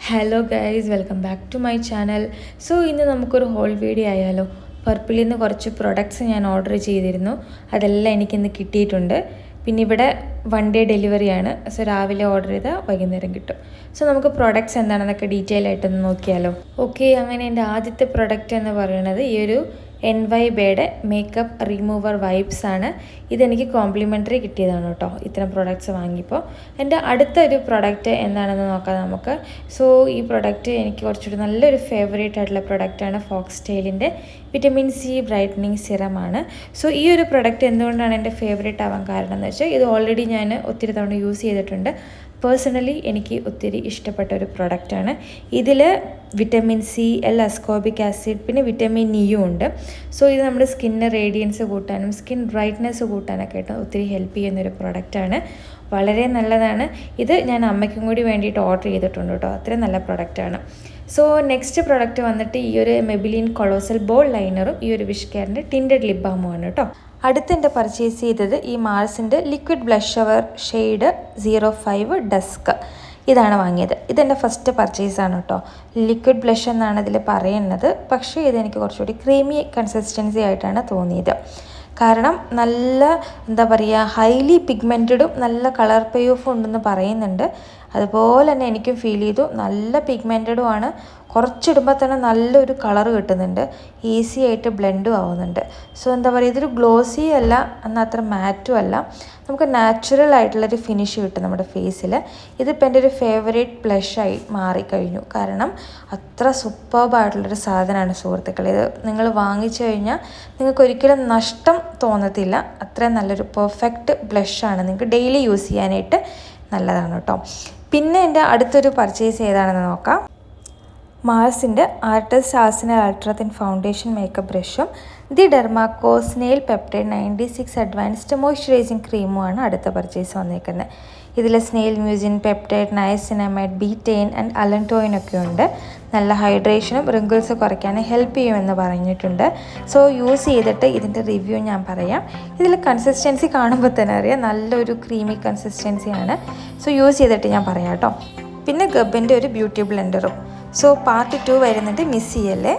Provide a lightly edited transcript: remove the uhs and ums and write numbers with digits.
Hello guys, welcome back to my channel. So ഇന്ന് നമുക്കൊരു whole video ആയാലോ. പർപ്പിളിൽ നിന്ന് കുറച്ച് പ്രൊഡക്ട്സ് ഞാൻ ഓർഡർ ചെയ്തിരുന്നു. അതെല്ലാം എനിക്കിന്ന് കിട്ടിയിട്ടുണ്ട്. പിന്നെ ഇവിടെ 1 ഡേ ഡെലിവറിയാണ്. സോ രാവിലെ ഓർഡർ ചെയ്താൽ വൈകുന്നേരം കിട്ടും. സോ നമുക്ക് പ്രൊഡക്ട്സ് എന്താണെന്നൊക്കെ ഡീറ്റെയിൽ ആയിട്ടൊന്ന് നോക്കിയാലോ. ഓക്കെ, അങ്ങനെ എൻ്റെ ആദ്യത്തെ പ്രൊഡക്റ്റ് എന്ന് പറയുന്നത് ഈ ഒരു NYBയുടെ മേക്കപ്പ് റിമൂവർ വൈപ്സ് ആണ്. ഇതെനിക്ക് കോംപ്ലിമെൻ്ററി കിട്ടിയതാണ് കേട്ടോ, ഇത്തരം പ്രൊഡക്ട്സ് വാങ്ങിയപ്പോൾ. എൻ്റെ അടുത്തൊരു പ്രൊഡക്റ്റ് എന്താണെന്ന് നോക്കാം നമുക്ക്. സോ ഈ പ്രൊഡക്റ്റ് എനിക്ക് കുറച്ചുകൂടി നല്ലൊരു ഫേവറേറ്റ് ആയിട്ടുള്ള പ്രൊഡക്റ്റാണ് ഫോക്സ്ടെയിലിൻ്റെ വിറ്റമിൻ സി ബ്രൈറ്റനിങ് സിറമാണ്. സോ ഈ ഒരു പ്രൊഡക്റ്റ് എന്തുകൊണ്ടാണ് എൻ്റെ ഫേവറേറ്റ് ആവാൻ കാരണം എന്ന് വെച്ചാൽ ഇത് ഓൾറെഡി ഞാൻ ഒത്തിരി തവണ യൂസ് ചെയ്തിട്ടുണ്ട്. പേഴ്സണലി എനിക്ക് ഒത്തിരി ഇഷ്ടപ്പെട്ട ഒരു പ്രൊഡക്റ്റാണ്. ഇതിൽ വിറ്റമിൻ സി, അസ്കോർബിക് ആസിഡ്, പിന്നെ വിറ്റമിൻ ഇയും ഉണ്ട്. സോ ഇത് നമ്മുടെ സ്കിന്നിന് റേഡിയൻസ് കൂട്ടാനും സ്കിൻ ബ്രൈറ്റ്നെസ് കൂട്ടാനൊക്കെ ആയിട്ട് ഒത്തിരി ഹെൽപ്പ് ചെയ്യുന്നൊരു പ്രൊഡക്റ്റാണ്. വളരെ നല്ലതാണ്. ഇത് ഞാൻ അമ്മയ്ക്കും കൂടി വേണ്ടിയിട്ട് ഓർഡർ ചെയ്തിട്ടുണ്ട് കേട്ടോ. അത്രയും നല്ല പ്രൊഡക്റ്റാണ്. സോ നെക്സ്റ്റ് പ്രൊഡക്റ്റ് വന്നിട്ട് ഈ ഒരു മെബിലിൻ കൊളോസൽ ബോൾ ലൈനറും ഈ ഒരു വിഷ് കെയറിൻ്റെ ടിൻറ്റഡ് ലിപ് ബാമുമാണ് കേട്ടോ. അടുത്തെൻ്റെ പർച്ചേസ് ചെയ്തത് ഈ മാർസിൻ്റെ ലിക്വിഡ് ബ്ലഷവർ ഷെയ്ഡ് 05 ഡസ്ക്. ഇതാണ് വാങ്ങിയത്. ഇതെൻ്റെ ഫസ്റ്റ് പർച്ചേസാണ് കേട്ടോ. ലിക്വിഡ് ബ്ലഷ് എന്നാണ് ഇതിൽ പറയുന്നത്, പക്ഷേ ഇതെനിക്ക് കുറച്ചുകൂടി ക്രീമി കൺസിസ്റ്റൻസി ആയിട്ടാണ് തോന്നിയത്. കാരണം നല്ല ഹൈലി പിഗ്മെൻറ്റഡും നല്ല കളർ പേ ഓഫും ഉണ്ടെന്ന് പറയുന്നുണ്ട്. അതുപോലെ തന്നെ എനിക്കും ഫീൽ ചെയ്തു. നല്ല പിഗ്മെൻറ്റഡും ആണ്. കുറച്ചിടുമ്പോൾ തന്നെ നല്ലൊരു കളർ കിട്ടുന്നുണ്ട്. ഈസി ആയിട്ട് ബ്ലെൻഡും ആവുന്നുണ്ട്. സോ ഇതൊരു ഗ്ലോസി അല്ല, എന്നാൽ അത്ര മാറ്റും അല്ല. നമുക്ക് നാച്ചുറൽ ആയിട്ടുള്ളൊരു ഫിനിഷ് കിട്ടും നമ്മുടെ ഫേസിൽ. ഇതിപ്പോൾ എൻ്റെ ഒരു ഫേവറേറ്റ് ബ്ലഷായി മാറിക്കഴിഞ്ഞു. കാരണം അത്ര സൂപ്പർബായിട്ടുള്ളൊരു സാധനമാണ് സുഹൃത്തുക്കളെ. ഇത് നിങ്ങൾ വാങ്ങിച്ചു കഴിഞ്ഞാൽ നിങ്ങൾക്ക് ഒരിക്കലും നഷ്ടം തോന്നത്തില്ല. അത്രയും നല്ലൊരു പെർഫെക്റ്റ് ബ്ലഷാണ്. നിങ്ങൾക്ക് ഡെയിലി യൂസ് ചെയ്യാനായിട്ട് നല്ലതാണ് കേട്ടോ. പിന്നെ എൻ്റെ അടുത്തൊരു പർച്ചേസ് ഏതാണെന്ന് നോക്കാം. മാർസിൻ്റെ artist arsenal ultra thin foundation makeup ബ്രഷും the Dermaco's nail peptide 96 advanced moisturising ക്രീമുമാണ് അടുത്ത പർച്ചേസ് വന്നേക്കുന്നത്. ഇതിൽ snail mucin, peptide, niacinamide, betaine and അലൻടോയിനൊക്കെ ഉണ്ട്. നല്ല ഹൈഡ്രേഷനും റിങ്കിൾസ് കുറയ്ക്കാനും ഹെൽപ്പ് ചെയ്യുമെന്ന് പറഞ്ഞിട്ടുണ്ട്. സോ യൂസ് ചെയ്തിട്ട് ഇതിൻ്റെ റിവ്യൂ ഞാൻ പറയാം. ഇതിൽ കൺസിസ്റ്റൻസി കാണുമ്പോൾ തന്നെ അറിയാം, നല്ലൊരു ക്രീമി കൺസിസ്റ്റൻസിയാണ്. സോ യൂസ് ചെയ്തിട്ട് ഞാൻ പറയാം കേട്ടോ. പിന്നെ ഗബിൻ്റെ ഒരു ബ്യൂട്ടി ബ്ലെൻഡറും. സോ പാർട്ട് 2 വരുന്നുണ്ട്, മിസ് ചെയ്യല്ലേ.